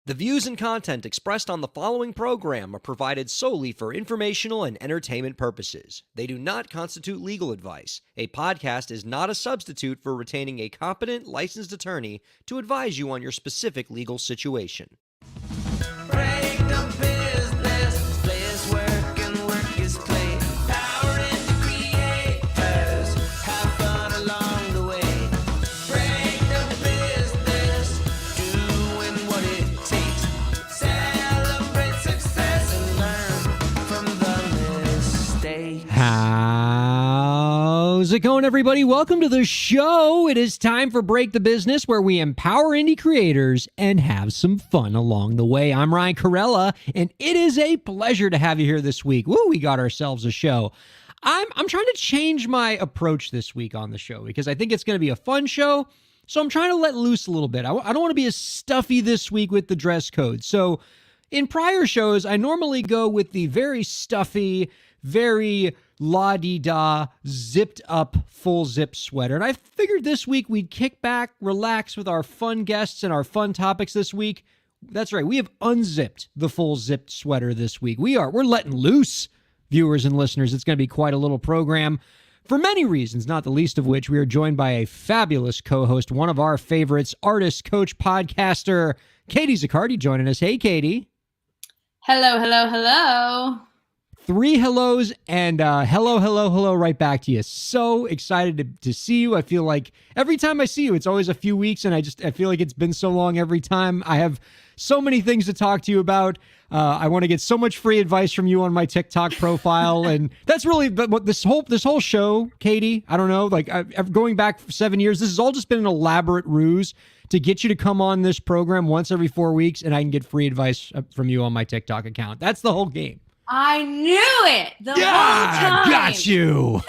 The views and content expressed on the following program are provided solely for informational and entertainment purposes. They do not constitute legal advice. A podcast is not a substitute for retaining a competent, licensed attorney to advise you on your specific legal situation. Break the business, play is work and work is play. Power into creators, have fun along the way. Break the business, doing what it takes. Celebrate success and learn from the mistakes. How's it going, everybody? Welcome to the show. It is time for Break the Business, where we empower indie creators and have some fun along the way. I'm Ryan Kairalla, and it is a pleasure to have you here this week. Woo, we got ourselves a show. I'm trying to change my approach this week on the show because I think it's going to be a fun show. So I'm trying to let loose a little bit. I don't want to be as stuffy this week with the dress code. So in prior shows, I normally go with the very stuffy, very la-di-da, zipped up, full zip sweater. And I figured this week we'd kick back, relax with our fun guests and our fun topics this week. That's right, we have unzipped the full zipped sweater this week. We're letting loose, viewers and listeners. It's going to be quite a little program for many reasons, not the least of which we are joined by a fabulous co-host, one of our favorites, artist, coach, podcaster, Katie Zaccardi, joining us. Hey, Katie. Hello, hello, hello. 3 hellos and hello right back to you. So excited to see you. I feel like every time I see you, it's always a few weeks, and I feel like it's been so long every time. I have so many things to talk to you about. I want to get so much free advice from you on my TikTok profile, and that's really what this whole show, Katie. I don't know, like going back 7 years, this has all just been an elaborate ruse to get you to come on this program once every 4 weeks, and I can get free advice from you on my TikTok account. That's the whole game. I knew it the whole time. Got you.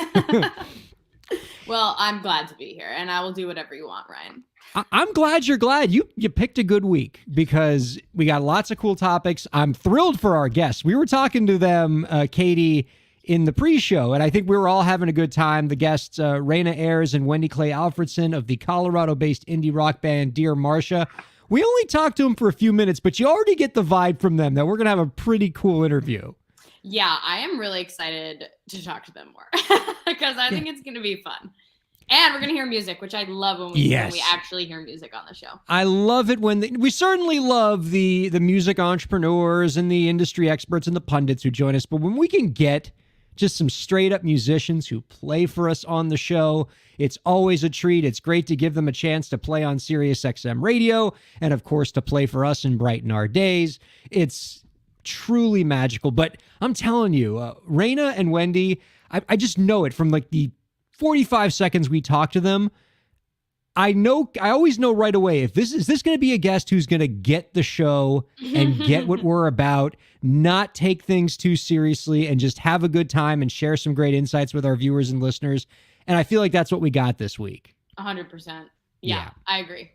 Well, I'm glad to be here, and I will do whatever you want, Ryan. I'm glad you're glad. You picked a good week because we got lots of cool topics. I'm thrilled for our guests. We were talking to them, Katie, in the pre-show, and I think we were all having a good time. The guests, Raina Ayers and Wendy Clay Alfredson of the Colorado-based indie rock band Dear Marcia. We only talked to them for a few minutes, but you already get the vibe from them that we're going to have a pretty cool interview. Yeah, I am really excited to talk to them more because I think it's going to be fun. And we're going to hear music, which I love when we actually hear music on the show. I love it when we certainly love the music entrepreneurs and the industry experts and the pundits who join us. But when we can get just some straight up musicians who play for us on the show, it's always a treat. It's great to give them a chance to play on Sirius XM radio and, of course, to play for us and brighten our days. It's truly magical. But I'm telling you, Raina and Wendy, I just know it from like the 45 seconds we talk to them. I always know right away if this going to be a guest who's going to get the show and get what we're about, not take things too seriously, and just have a good time and share some great insights with our viewers and listeners. And I feel like that's what we got this week. 100%. Yeah, I agree.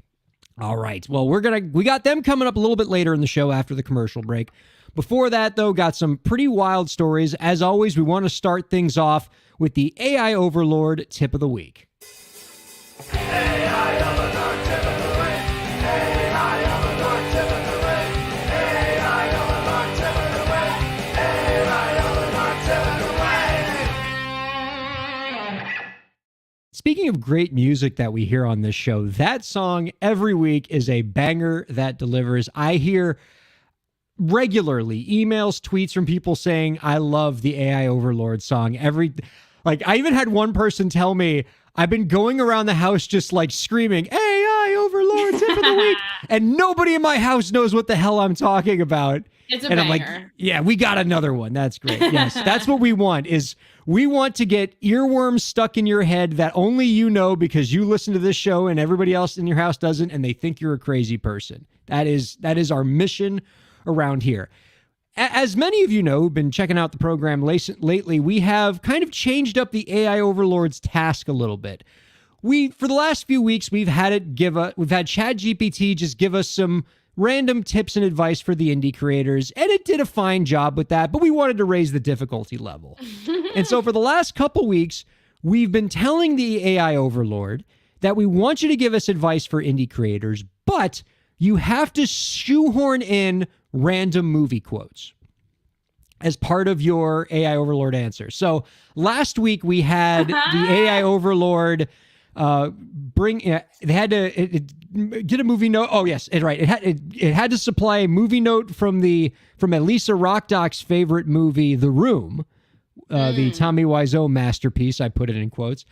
All right. Well, we got them coming up a little bit later in the show after the commercial break. Before that, though, got some pretty wild stories. As always, we want to start things off with the AI Overlord Tip of the Week. AI Overlord tip of the week. AI Overlord tip of the week. AI Overlord tip of the week. AI Overlord tip of the week. Speaking of great music that we hear on this show, that song every week is a banger that delivers. I hear regularly emails, tweets from people saying, I love the AI Overlord song. I even had one person tell me, I've been going around the house just like screaming, AI Overlord tip of the week. And nobody in my house knows what the hell I'm talking about. It's a and banger. I'm like, yeah, we got another one. That's great. Yes, that's what we want we want to get earworms stuck in your head that only you know because you listen to this show and everybody else in your house doesn't, and they think you're a crazy person. That is our mission around here. As many of you know who've been checking out the program lately, we have kind of changed up the AI Overlord's task a little bit. For the last few weeks, we've had ChatGPT just give us some random tips and advice for the indie creators, and it did a fine job with that, but we wanted to raise the difficulty level. And so for the last couple weeks, we've been telling the AI Overlord that we want you to give us advice for indie creators, but you have to shoehorn in random movie quotes as part of your AI Overlord answer. So last week we had the AI Overlord they had to get a movie note. Oh yes, right. It had to supply a movie note from Elisa Rockdock's favorite movie, The Room, the Tommy Wiseau masterpiece. I put it in quotes.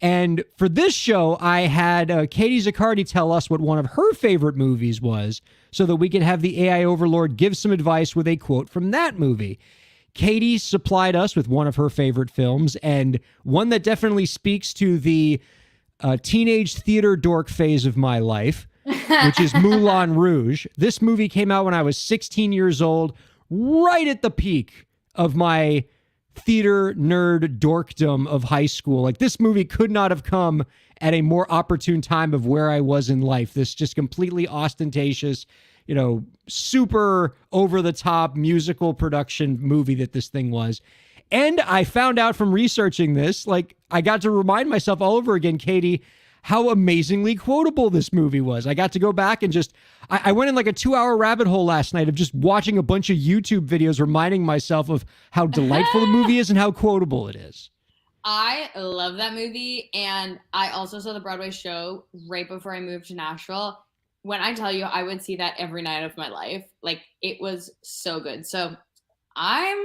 And for this show, I had Katie Zaccardi tell us what one of her favorite movies was, so that we could have the AI Overlord give some advice with a quote from that movie. Katie supplied us with one of her favorite films, and one that definitely speaks to the teenage theater dork phase of my life, which is Moulin Rouge. This movie came out when I was 16 years old, right at the peak of my theater nerd dorkdom of high school. Like, this movie could not have come at a more opportune time of where I was in life. This just completely ostentatious, super over the top musical production movie that this thing was. And I found out from researching this, like, I got to remind myself all over again, Katie, how amazingly quotable this movie was. I got to go back and I went in like a 2-hour rabbit hole last night of just watching a bunch of YouTube videos, reminding myself of how delightful the movie is and how quotable it is. I love that movie. And I also saw the Broadway show right before I moved to Nashville. When I tell you, I would see that every night of my life. Like, it was so good. So I'm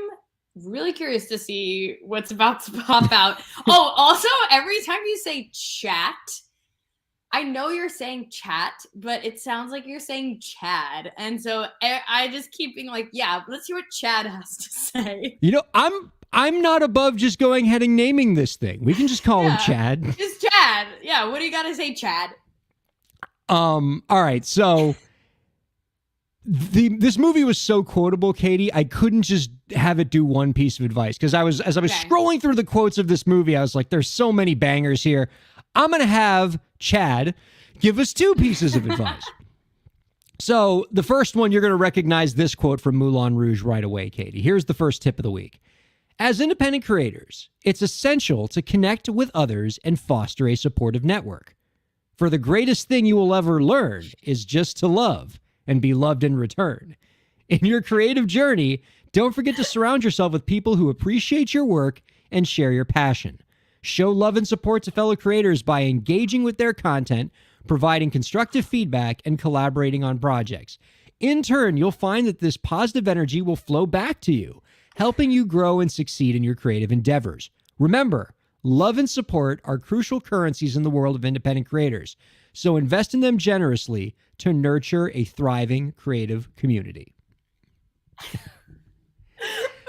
really curious to see what's about to pop out. Oh, also, every time you say chat, I know you're saying chat, but it sounds like you're saying Chad. And so I just keep being like, yeah, let's see what Chad has to say. I'm not above just going ahead and naming this thing. We can just call him Chad. Just Chad. Yeah, what do you got to say, Chad? All right, so this movie was so quotable, Katie, I couldn't just have it do one piece of advice, because as I was scrolling through the quotes of this movie, I was like, there's so many bangers here. I'm going to have Chad give us 2 pieces of advice. So the first one, you're going to recognize this quote from Moulin Rouge right away, Katie. Here's the first tip of the week. As independent creators, it's essential to connect with others and foster a supportive network. For the greatest thing you will ever learn is just to love and be loved in return. In your creative journey, don't forget to surround yourself with people who appreciate your work and share your passion. Show love and support to fellow creators by engaging with their content, providing constructive feedback, and collaborating on projects. In turn, you'll find that this positive energy will flow back to you, helping you grow and succeed in your creative endeavors. Remember, love and support are crucial currencies in the world of independent creators, so invest in them generously to nurture a thriving creative community.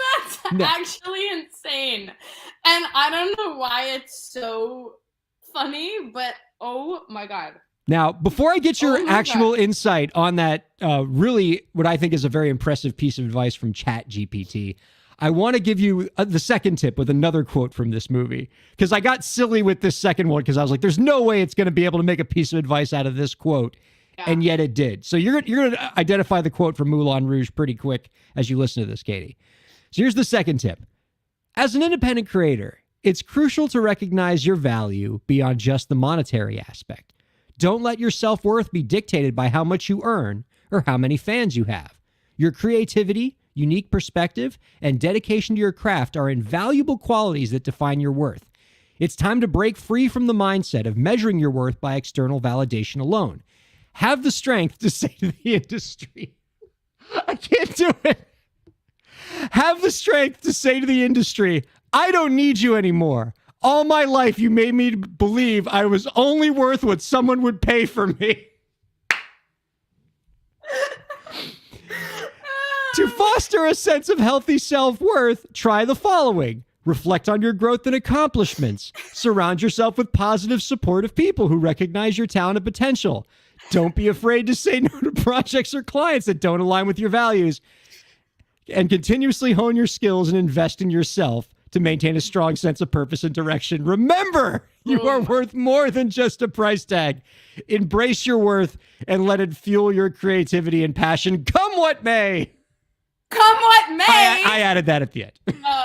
That's actually insane. And I don't know why it's so funny, but oh my God. Now, before I get your actual insight on that, really what I think is a very impressive piece of advice from ChatGPT, I want to give you the second tip with another quote from this movie, because I got silly with this second one because I was like, there's no way it's going to be able to make a piece of advice out of this quote. Yeah. And yet it did. So you're going to identify the quote from Moulin Rouge pretty quick as you listen to this, Katie. So here's the second tip. As an independent creator, it's crucial to recognize your value beyond just the monetary aspect. Don't let your self-worth be dictated by how much you earn or how many fans you have. Your creativity, unique perspective, and dedication to your craft are invaluable qualities that define your worth. It's time to break free from the mindset of measuring your worth by external validation alone. Have the strength to say to the industry, I can't do it. Have the strength to say to the industry, I don't need you anymore. All my life, you made me believe I was only worth what someone would pay for me. To foster a sense of healthy self-worth, try the following. Reflect on your growth and accomplishments. Surround yourself with positive, supportive people who recognize your talent and potential. Don't be afraid to say no to projects or clients that don't align with your values. And continuously hone your skills and invest in yourself to maintain a strong sense of purpose and direction. Remember, you are worth more than just a price tag. Embrace your worth and let it fuel your creativity and passion. Come what may. Come what may. I added that at the end.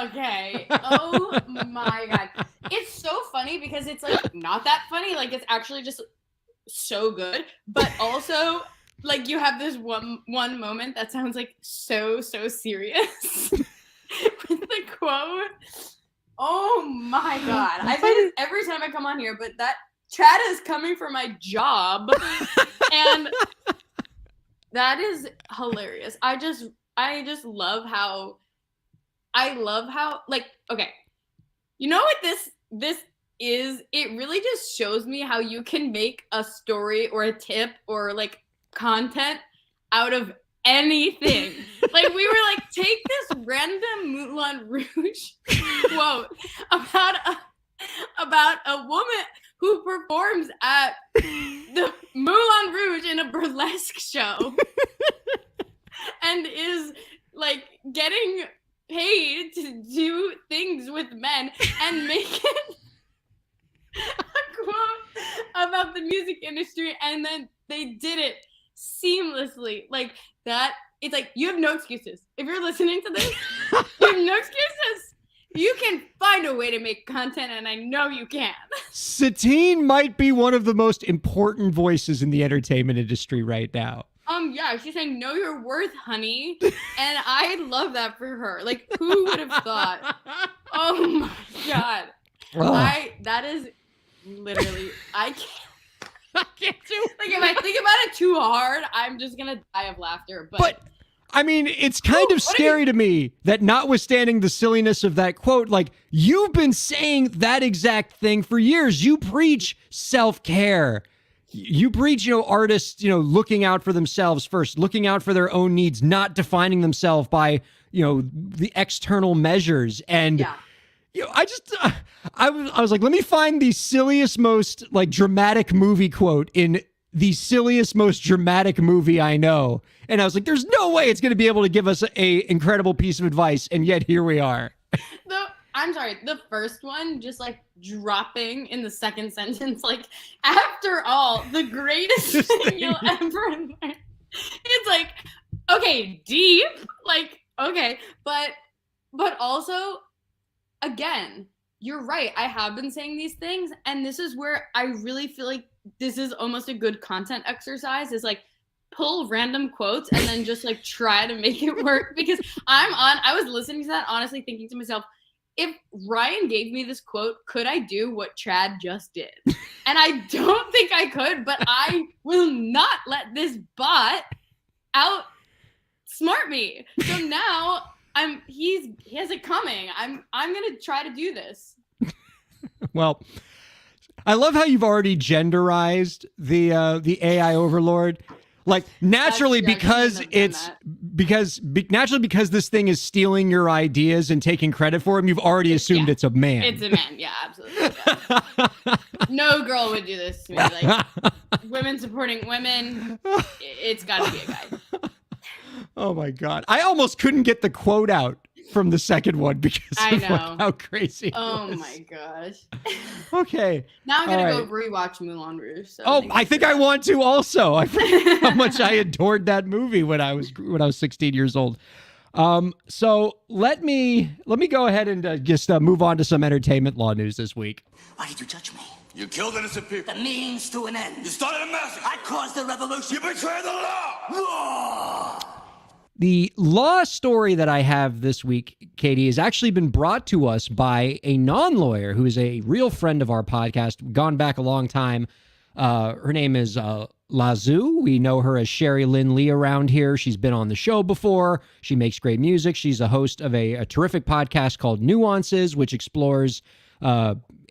Okay. Oh my God. It's so funny because it's like not that funny. Like, it's actually just so good. But also, like you have this one moment that sounds like so serious with the quote. Oh my god! I say this every time I come on here, but that Chad is coming for my job, and that is hilarious. I just love how like, okay, you know what this is? It really just shows me how you can make a story or a tip or like content out of anything. Like, we were like, take this random Moulin Rouge quote about a woman who performs at the Moulin Rouge in a burlesque show and is like getting paid to do things with men and make it a quote about the music industry, and then they did it seamlessly like that. It's like, you have no excuses. If you're listening to this, you have no excuses. You can find a way to make content, and I know you can. Satine might be one of the most important voices in the entertainment industry right now. Yeah, she's saying, know your worth, honey. And I love that for her. Like, who would have thought? Oh my God. That is literally, I can't do it. Like, if I think about it too hard, I'm just gonna die of laughter. But I mean, it's kind of scary to me that, notwithstanding the silliness of that quote, like, you've been saying that exact thing for years. You preach self-care. You preach, artists, looking out for themselves first, looking out for their own needs, not defining themselves by, the external measures. And I was like, let me find the silliest, most like dramatic movie quote in the silliest, most dramatic movie I know. And I was like, there's no way it's going to be able to give us a incredible piece of advice. And yet here we are. I'm sorry, the first one just like dropping in the second sentence, like, after all, the greatest thing you'll ever learn. It's like, okay, deep, like, okay, but also, again, you're right. I have been saying these things, and this is where I really feel like this is almost a good content exercise, is like, pull random quotes and then just like try to make it work. Because I was listening to that, honestly thinking to myself, if Ryan gave me this quote, could I do what Chad just did? And I don't think I could, but I will not let this bot outsmart me. So now he has it coming. I'm gonna try to do this. Well, I love how you've already genderized the AI overlord. Like, naturally, because this thing is stealing your ideas and taking credit for them, you've already assumed it's a man. It's a man, yeah, absolutely. Yeah. No girl would do this to me. Like, women supporting women, it's got to be a guy. Oh my God. I almost couldn't get the quote out from the second one because of like, how crazy it was. My gosh. Okay. Now I'm gonna go rewatch Moulin Rouge. So I think I want to also. I forgot how much I adored that movie when I was 16 years old. So let me go ahead and just move on to some entertainment law news this week. Why did you judge me? You killed innocent people. The means to an end. You started a massacre. I caused the revolution. You betrayed the law. Law! The law story that I have this week, Katie, has actually been brought to us by a non-lawyer who is a real friend of our podcast, gone back a long time. Her name is Lazoo. We know her as Sherry Lynn Lee around here. She's been on the show before. She makes great music. She's a host of a terrific podcast called Nuances, which explores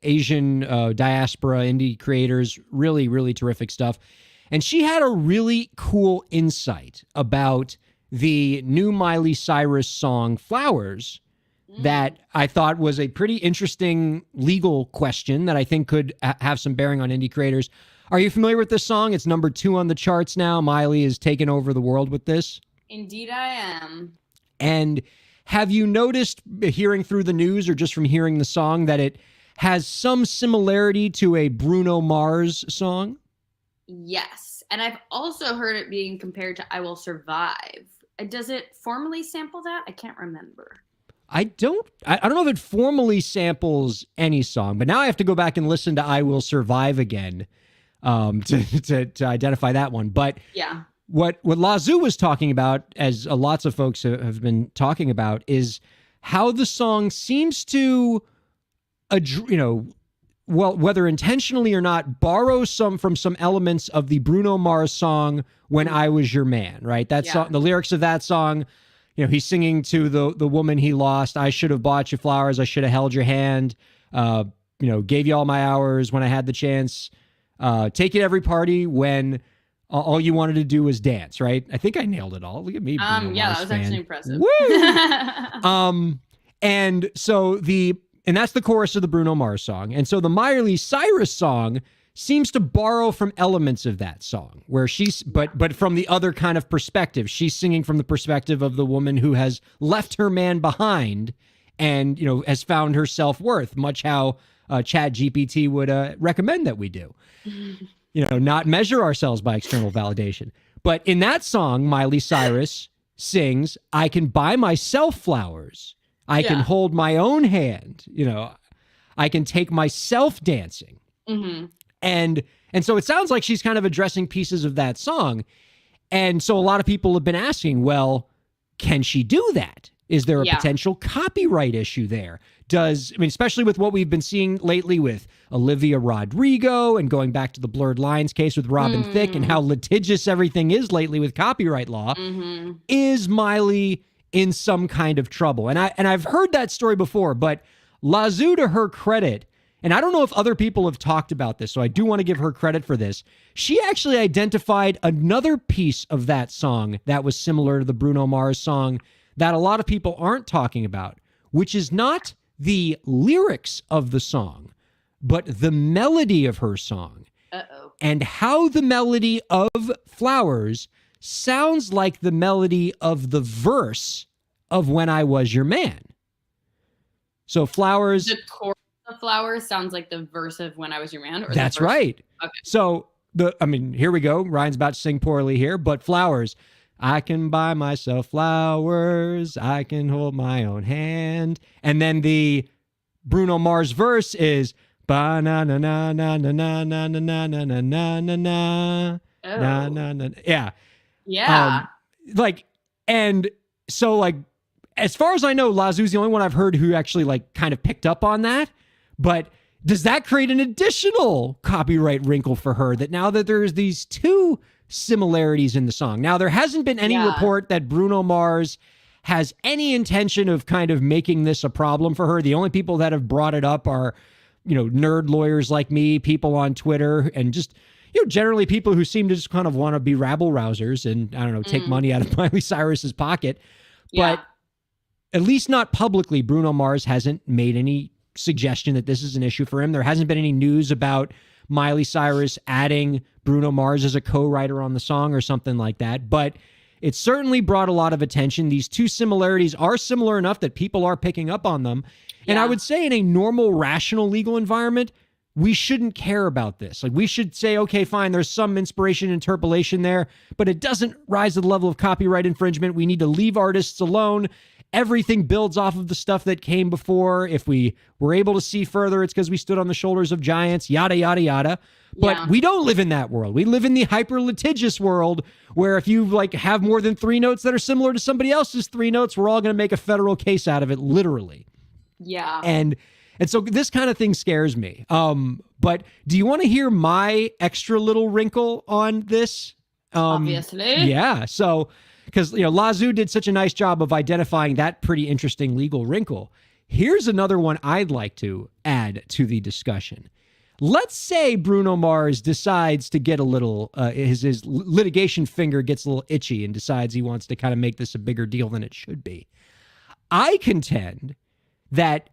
Asian diaspora indie creators. Really, really terrific stuff. And she had a really cool insight about the new Miley Cyrus song Flowers that I thought was a pretty interesting legal question that I think could have some bearing on indie creators. Are you familiar with this song? It's number 2 on the charts now. Miley has taken over the world with this. Indeed I am. And have you noticed, hearing through the news or just from hearing the song, that it has some similarity to a Bruno Mars song? Yes. And I've also heard it being compared to I Will Survive. Does it formally sample that? I can't remember. I don't know if it formally samples any song, but now I have to go back and listen to I Will Survive again to identify that one. But yeah, what Lazoo was talking about, as lots of folks have been talking about, is how the song seems to, well, whether intentionally or not, borrow from some elements of the Bruno Mars song "When I Was Your Man." Right, that song, the lyrics of that song. He's singing to the woman he lost. I should have bought you flowers. I should have held your hand. Gave you all my hours when I had the chance. Take you to every party when all you wanted to do was dance, right? I think I nailed it all. Look at me. Bruno Yeah, Mars that was fan. actually impressive. Woo! And that's the chorus of the Bruno Mars song. And so the Miley Cyrus song seems to borrow from elements of that song, where but from the other kind of perspective. She's singing from the perspective of the woman who has left her man behind and, has found her self-worth, much how Chat GPT would recommend that we do. Not measure ourselves by external validation. But in that song, Miley Cyrus sings, I can buy myself flowers. I can hold my own hand. I can take myself dancing. Mm-hmm. And so it sounds like she's kind of addressing pieces of that song. And so a lot of people have been asking, well, can she do that? Is there a potential copyright issue there? Especially with what we've been seeing lately with Olivia Rodrigo and going back to the Blurred Lines case with Robin Thicke and how litigious everything is lately with copyright law. Mm-hmm. Is Miley in some kind of trouble? And I've heard that story before, but Lazoo, to her credit, and I don't know if other people have talked about this, so I do want to give her credit for this. She actually identified another piece of that song that was similar to the Bruno Mars song that a lot of people aren't talking about, which is not the lyrics of the song, but the melody of her song. Uh-oh. And how the melody of Flowers sounds like the melody of the verse of When I Was Your Man. So Flowers... The chorus of Flowers sounds like the verse of When I Was Your Man? Or That's right. Okay. So, here we go. Ryan's about to sing poorly here, but Flowers... I can buy myself flowers. I can hold my own hand. And then the Bruno Mars verse is ba na na na na na na na na na na na na na na na na na. Yeah. Yeah. And so as far as I know, Lazoo's the only one I've heard who actually kind of picked up on that. But does that create an additional copyright wrinkle for her that now that there's these two similarities in the song? Now, there hasn't been any report that Bruno Mars has any intention of kind of making this a problem for her. The only people that have brought it up are, nerd lawyers like me, people on Twitter, and just, generally people who seem to just kind of want to be rabble rousers and, I don't know, take money out of Miley Cyrus's pocket. But at least not publicly, Bruno Mars hasn't made any suggestion that this is an issue for him. There hasn't been any news about Miley Cyrus adding Bruno Mars as a co-writer on the song or something like that. But it certainly brought a lot of attention. These two similarities are similar enough that people are picking up on them. And I would say in a normal, rational legal environment, we shouldn't care about this. We should say, okay, fine, there's some inspiration interpolation there, but it doesn't rise to the level of copyright infringement. We need to leave artists alone. Everything builds off of the stuff that came before. If we were able to see further, it's because we stood on the shoulders of giants, yada, yada, yada. But we don't live in that world. We live in the hyper litigious world where if you have more than 3 notes that are similar to somebody else's 3 notes, we're all going to make a federal case out of it, literally. Yeah. And so this kind of thing scares me. But do you want to hear my extra little wrinkle on this? Obviously. Yeah. So... because, Lazoo did such a nice job of identifying that pretty interesting legal wrinkle. Here's another one I'd like to add to the discussion. Let's say Bruno Mars decides to get a little, his litigation finger gets a little itchy and decides he wants to kind of make this a bigger deal than it should be. I contend that,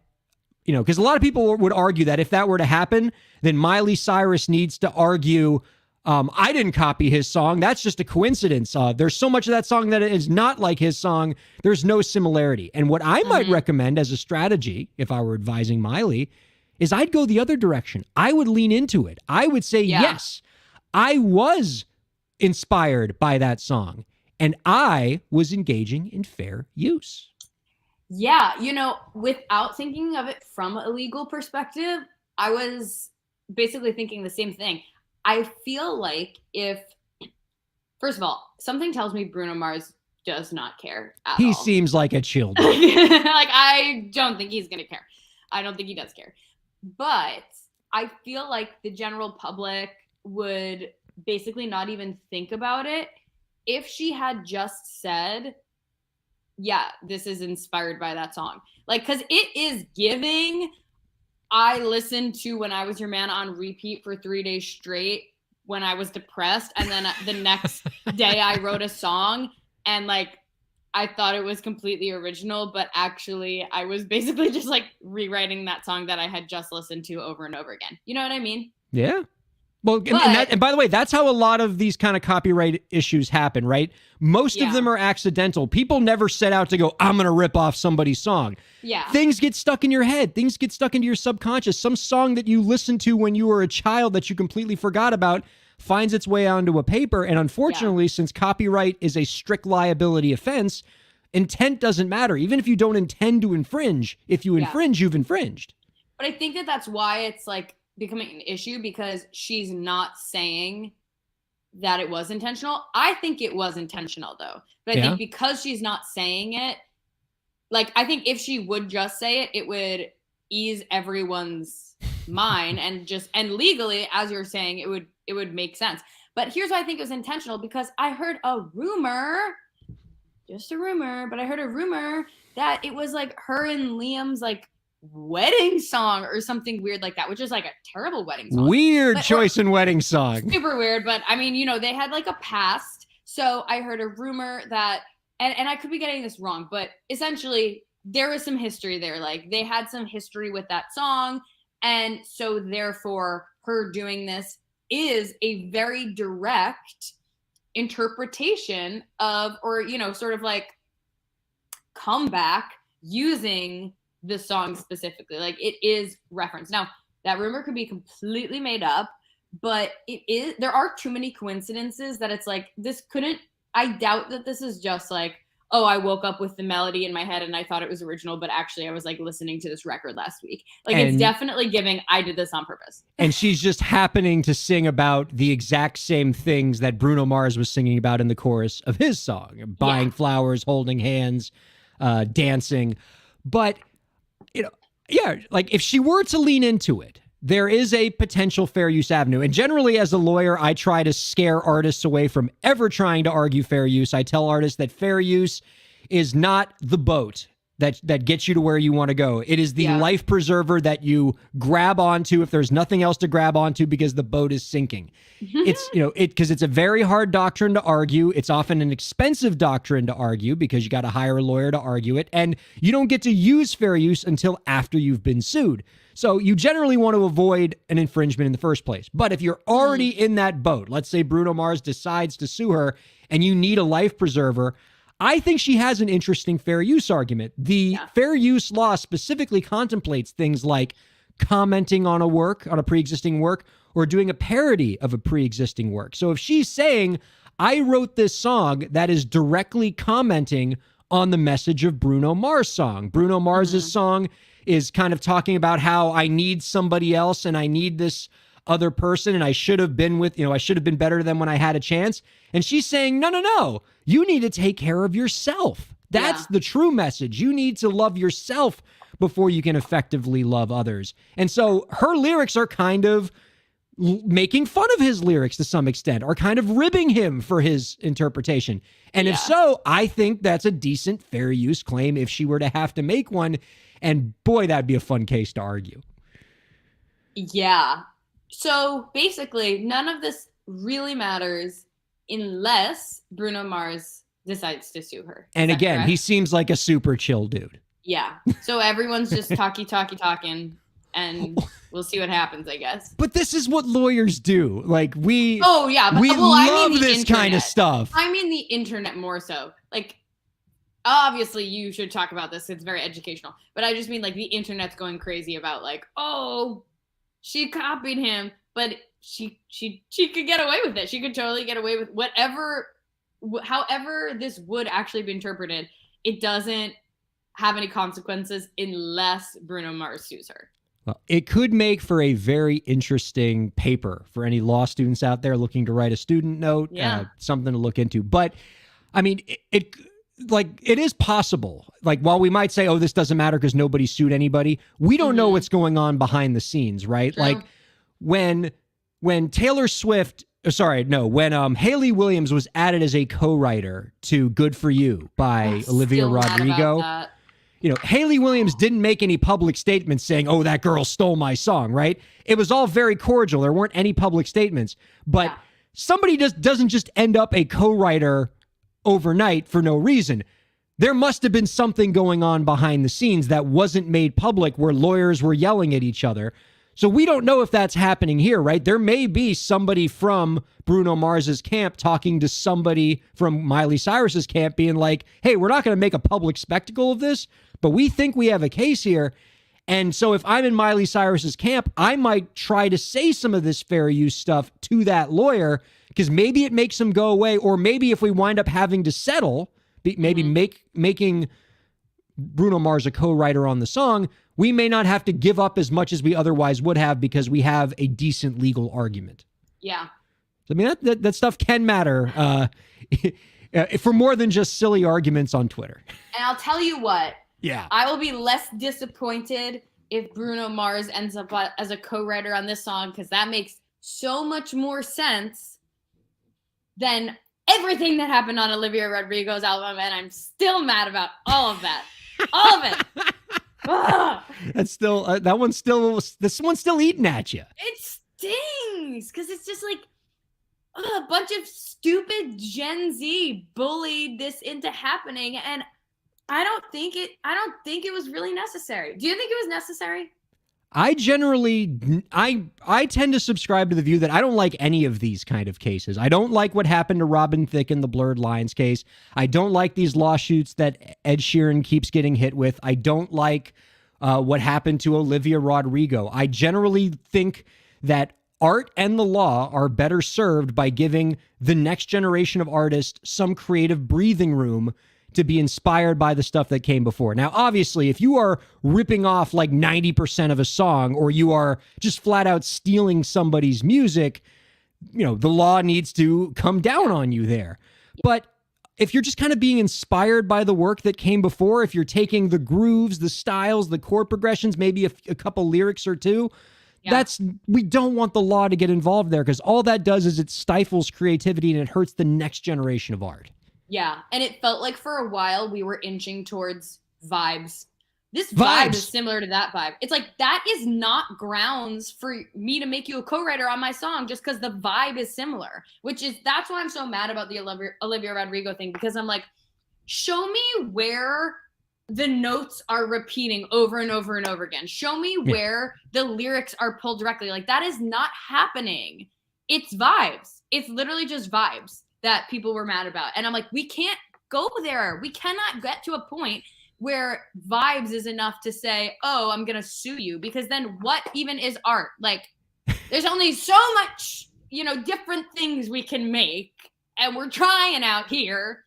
because a lot of people would argue that if that were to happen, then Miley Cyrus needs to argue, I didn't copy his song. That's just a coincidence. There's so much of that song that is not like his song. There's no similarity. And what I might recommend as a strategy, if I were advising Miley, is I'd go the other direction. I would lean into it. I would say, yes, I was inspired by that song, and I was engaging in fair use. Yeah. Without thinking of it from a legal perspective, I was basically thinking the same thing. I feel like if First of all, something tells me Bruno Mars does not care at He all. seems like a chill dude. Like, I don't think he's going to care. I don't think he does care. But I feel like the general public would basically not even think about it if she had just said, yeah, this is inspired by that song. Like, because it is giving, I listened to When I Was Your Man on repeat for 3 days straight when I was depressed. And then the next day I wrote a song and like, I thought it was completely original, but actually I was basically just like rewriting that song that I had just listened to over and over again. You know what I mean? Yeah. Well, and by the way, that's how a lot of these kind of copyright issues happen, right? Most of them are accidental. People never set out to go, I'm going to rip off somebody's song. Yeah. Things get stuck in your head. Things get stuck into your subconscious. Some song that you listened to when you were a child that you completely forgot about finds its way onto a paper. And unfortunately, since copyright is a strict liability offense, intent doesn't matter. Even if you don't intend to infringe, if you infringe, you've infringed. But I think that that's why it's like becoming an issue, because she's not saying that it was intentional. I think it was intentional though. But I think because she's not saying it, like, I think if she would just say it, it would ease everyone's mind and legally, as you're saying, it would make sense. But here's why I think it was intentional, because I heard a rumor, just a rumor, but I heard a rumor that it was like her and Liam's like wedding song or something weird like that, which is like a terrible wedding song. Weird choice in wedding song. Super weird, but I mean, you know, they had like a past. So I heard a rumor that, and I could be getting this wrong, but essentially there was some history there. Like they had some history with that song. And so therefore her doing this is a very direct interpretation of, or, you know, sort of like comeback using the song specifically. Like it is referenced. Now that rumor could be completely made up, but there are too many coincidences that it's like, this couldn't, I doubt that this is just like, oh, I woke up with the melody in my head and I thought it was original, but actually I was like listening to this record last week. Like it's definitely giving, I did this on purpose. And she's just happening to sing about the exact same things that Bruno Mars was singing about in the chorus of his song, buying flowers, holding hands, dancing. But, you know, yeah, like if she were to lean into it, there is a potential fair use avenue. And generally, as a lawyer, I try to scare artists away from ever trying to argue fair use. I tell artists that fair use is not the boat that gets you to where you want to go. It is the life preserver that you grab onto if there's nothing else to grab onto because the boat is sinking. It's, you know, because it's a very hard doctrine to argue. It's often an expensive doctrine to argue because you got to hire a lawyer to argue it. And you don't get to use fair use until after you've been sued. So you generally want to avoid an infringement in the first place. But if you're already in that boat, let's say Bruno Mars decides to sue her and you need a life preserver, I think she has an interesting fair use argument. The fair use law specifically contemplates things like commenting on a pre-existing work, or doing a parody of a pre-existing work. So if she's saying, I wrote this song that is directly commenting on the message of Bruno Mars' song. Bruno Mars's song is kind of talking about how I need somebody else and I need this other person and I should have been better than when I had a chance. And she's saying, no, you need to take care of yourself. That's the true message. You need to love yourself before you can effectively love others. And so her lyrics are kind of making fun of his lyrics to some extent, or kind of ribbing him for his interpretation. And if so, I think that's a decent fair use claim if she were to have to make one. And boy, that'd be a fun case to argue. Yeah. So basically, none of this really matters unless Bruno Mars decides to sue her. And again, correct? He seeds like a super chill dude. Yeah. So everyone's just talking, and we'll see what happens, I guess. But this is what lawyers do. Like we love this kind of stuff. I mean the internet more so. Like, obviously you should talk about this. It's very educational. But I just mean like the internet's going crazy about like, oh, she copied him, but she could get away with it. She could totally get away with however this would actually be interpreted. It doesn't have any consequences unless Bruno Mars sues her. Well, it could make for a very interesting paper for any law students out there looking to write a student note. Yeah. Something to look into. But I mean, it is possible. Like, while we might say, oh, this doesn't matter because nobody sued anybody, we don't know what's going on behind the scenes, right? True. Like when Taylor Swift, when Haley Williams was added as a co-writer to Good For You by Olivia Still mad Rodrigo. about that. You know, Haley Williams didn't make any public statements saying, oh, that girl stole my song, right? It was all very cordial. There weren't any public statements. But somebody just doesn't just end up a co-writer overnight for no reason. There must have been something going on behind the scenes that wasn't made public where lawyers were yelling at each other. So we don't know if that's happening here, right? There may be somebody from Bruno Mars's camp talking to somebody from Miley Cyrus's camp being like, hey, we're not going to make a public spectacle of this, but we think we have a case here. And so if I'm in Miley Cyrus's camp, I might try to say some of this fair use stuff to that lawyer because maybe it makes him go away. Or maybe if we wind up having to settle, maybe making Bruno Mars a co-writer on the song, we may not have to give up as much as we otherwise would have because we have a decent legal argument. Yeah. I mean, that stuff can matter for more than just silly arguments on Twitter. And I'll tell you what, Yeah. I will be less disappointed if Bruno Mars ends up as a co-writer on this song, because that makes so much more sense than everything that happened on Olivia Rodrigo's album, and I'm still mad about all of that. All of it. Ugh. That's still this one's still eating at you. It stings because it's just like a bunch of stupid Gen Z bullied this into happening, and I don't think it was really necessary. Do you think it was necessary? I tend to subscribe to the view that I don't like any of these kind of cases. I don't like what happened to Robin Thicke in the Blurred Lines case. I don't like these lawsuits that Ed Sheeran keeps getting hit with. I don't like what happened to Olivia Rodrigo. I generally think that art and the law are better served by giving the next generation of artists some creative breathing room to be inspired by the stuff that came before. Now, obviously, if you are ripping off like 90% of a song, or you are just flat out stealing somebody's music, you know, the law needs to come down on you there. But if you're just kind of being inspired by the work that came before, if you're taking the grooves, the styles, the chord progressions, maybe a couple lyrics or two, we don't want the law to get involved there, because all that does is it stifles creativity and it hurts the next generation of art. Yeah, and it felt like for a while we were inching towards vibes. This vibe is similar to that vibe. It's like, that is not grounds for me to make you a co-writer on my song just because the vibe is similar, that's why I'm so mad about the Olivia Rodrigo thing, because I'm like, show me where the notes are repeating over and over and over again. Show me where the lyrics are pulled directly. Like, that is not happening. It's vibes. It's literally just vibes that people were mad about. And I'm like, we can't go there. We cannot get to a point where vibes is enough to say, oh, I'm going to sue you, because then what even is art? Like, there's only so much, different things we can make, and we're trying out here.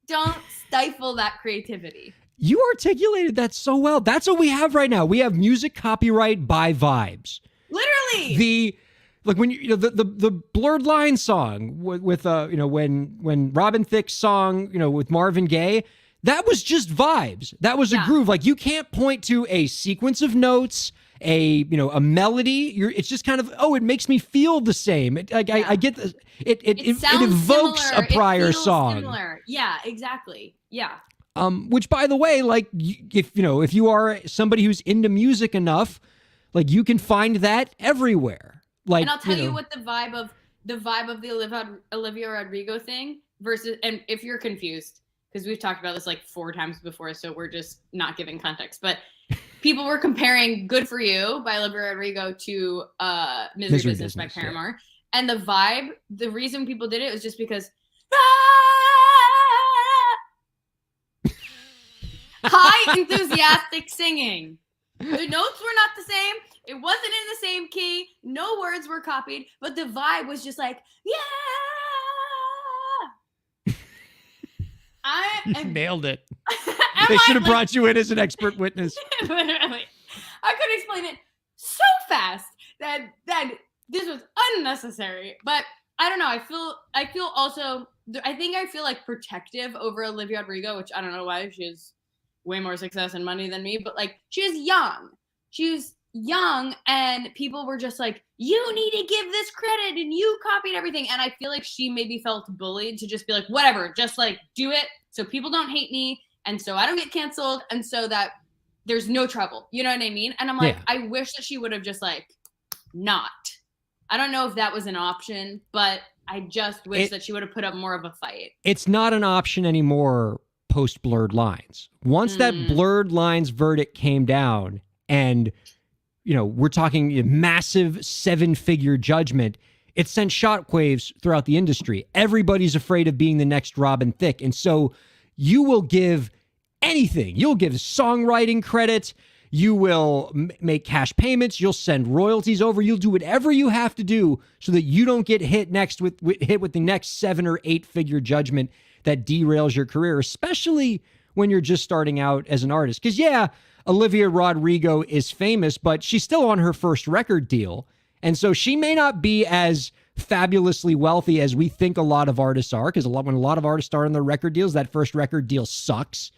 Don't stifle that creativity. You articulated that so well. That's what we have right now. We have music copyright by vibes. Literally. When the Blurred Line song with when Robin Thicke's song with Marvin Gaye, that was just vibes. That was a groove. Like, you can't point to a sequence of notes, a melody. It's just kind of, it makes me feel the same. I get this. It evokes similar. a prior It feels song. Similar. Yeah, exactly. Yeah. Which, by the way, like, if you are somebody who's into music enough, like, you can find that everywhere. Like, and I'll tell you what the vibe of the Olivia Rodrigo thing versus, and if you're confused, because we've talked about this like 4 times before, so we're just not giving context, but people were comparing Good For You by Olivia Rodrigo to Misery Business by Paramore. Yeah. And the vibe, the reason people did it was just because high enthusiastic singing. The notes were not the same. It wasn't in the same key. No words were copied, but the vibe was just like, yeah. You nailed it. They should have brought you in as an expert witness. Literally. I could explain it so fast that this was unnecessary. But I don't know. I feel also, I think I feel like protective over Olivia Rodrigo, which I don't know why. She has way more success and money than me, but like she is young. She's young, and people were just like, you need to give this credit and you copied everything. And I feel like she maybe felt bullied to just be like, whatever, just like do it so people don't hate me and so I don't get canceled and so that there's no trouble. You know what I mean? And I'm like, Yeah. I wish that she would have just like not. I don't know if that was an option, but I just wish that she would have put up more of a fight. It's not an option anymore post Blurred Lines. Once that Blurred Lines verdict came down and, you know, we're talking a massive 7-figure judgment, it sent shockwaves throughout the industry. Everybody's afraid of being the next Robin Thicke. And so you will give anything. You'll give songwriting credit. You will make cash payments. You'll send royalties over. You'll do whatever you have to do so that you don't get hit with the next 7 or 8 figure judgment that derails your career, especially when you're just starting out as an artist. Because yeah, Olivia Rodrigo is famous, but she's still on her first record deal. And so she may not be as fabulously wealthy as we think a lot of artists are, because when a lot of artists start on their record deals, that first record deal sucks.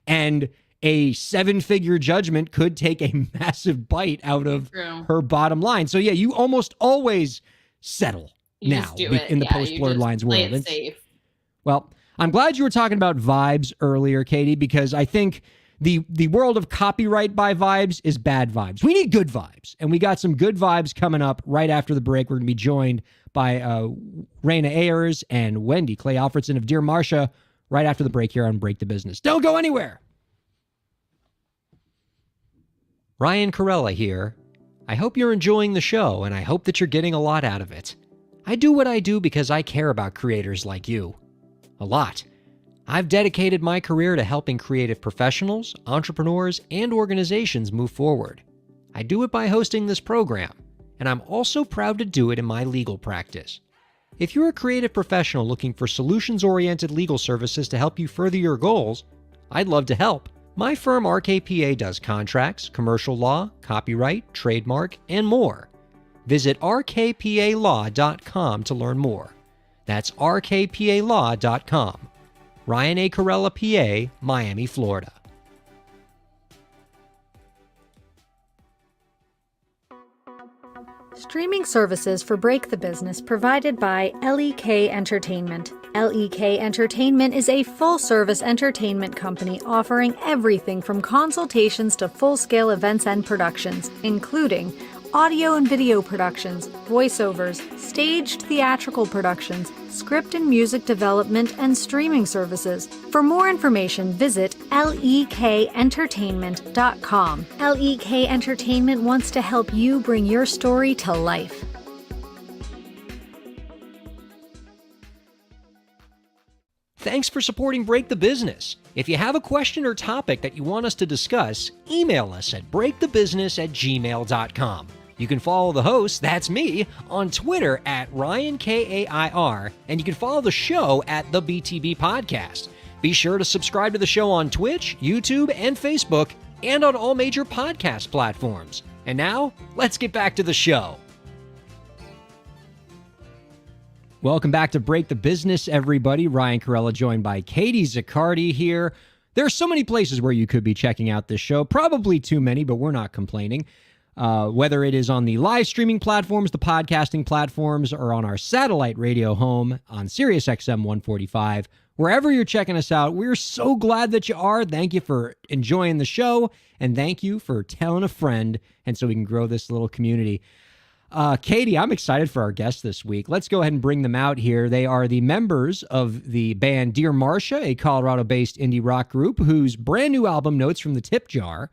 And a 7-figure judgment could take a massive bite out of her bottom line. So yeah, you almost always settle You now just do in the post Blurred Lines play world. it safe. Well, I'm glad you were talking about vibes earlier, Katie, because I think the world of copyright by vibes is bad vibes. We need good vibes, and we got some good vibes coming up right after the break. We're going to be joined by Raina Ayers and Wendy Clay Alfredson of Dear Marcia right after the break here on Break the Business. Don't go anywhere. Ryan Kairalla here. I hope you're enjoying the show, and I hope that you're getting a lot out of it. I do what I do because I care about creators like you. A lot. I've dedicated my career to helping creative professionals, entrepreneurs, and organizations move forward. I do it by hosting this program, and I'm also proud to do it in my legal practice. If you're a creative professional looking for solutions-oriented legal services to help you further your goals, I'd love to help. My firm RKPA does contracts, commercial law, copyright, trademark, and more. Visit rkpalaw.com to learn more. That's rkpalaw.com. Ryan A. Kairalla, PA, Miami, Florida. Streaming services for Break the Business provided by LEK Entertainment. LEK Entertainment is a full-service entertainment company offering everything from consultations to full-scale events and productions, including audio and video productions, voiceovers, staged theatrical productions, script and music development, and streaming services. For more information, visit lekentertainment.com. LEK Entertainment wants to help you bring your story to life. Thanks for supporting Break the Business. If you have a question or topic that you want us to discuss, email us at breakthebusiness@gmail.com. You can follow the host, that's me, on Twitter at Ryan Kair, and you can follow the show at the BTB Podcast. Be sure to subscribe to the show on Twitch, YouTube, and Facebook, and on all major podcast platforms. And now, let's get back to the show. Welcome back to Break the Business, everybody. Ryan Kairalla joined by Katie Zaccardi here. There are so many places where you could be checking out this show. Probably too many, but we're not complaining. Whether it is on the live streaming platforms, the podcasting platforms, or on our satellite radio home on Sirius XM 145, wherever you're checking us out, we're so glad that you are. Thank you for enjoying the show, and thank you for telling a friend, and so we can grow this little community. Katie, I'm excited for our guests this week. Let's go ahead and bring them out here. They are the members of the band Dear Marcia, a Colorado-based indie rock group whose brand new album, Notes from the Tip Jar,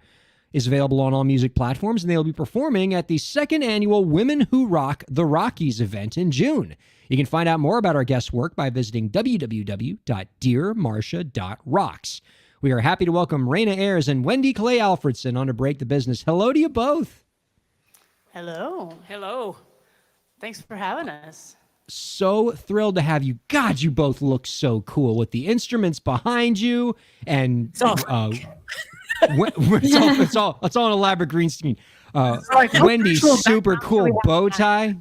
is available on all music platforms, and they'll be performing at the second annual Women Who Rock the Rockies event in June. You can find out more about our guests' work by visiting www.dearmarcia.rocks. We are happy to welcome Raina Ayers and Wendy Clay Alfredson on to Break the Business. Hello to you both. Hello. Hello. Thanks for having us. So thrilled to have you. God, you both look so cool with the instruments behind you, and it's all an elaborate green screen. Wendy's super cool bow tie.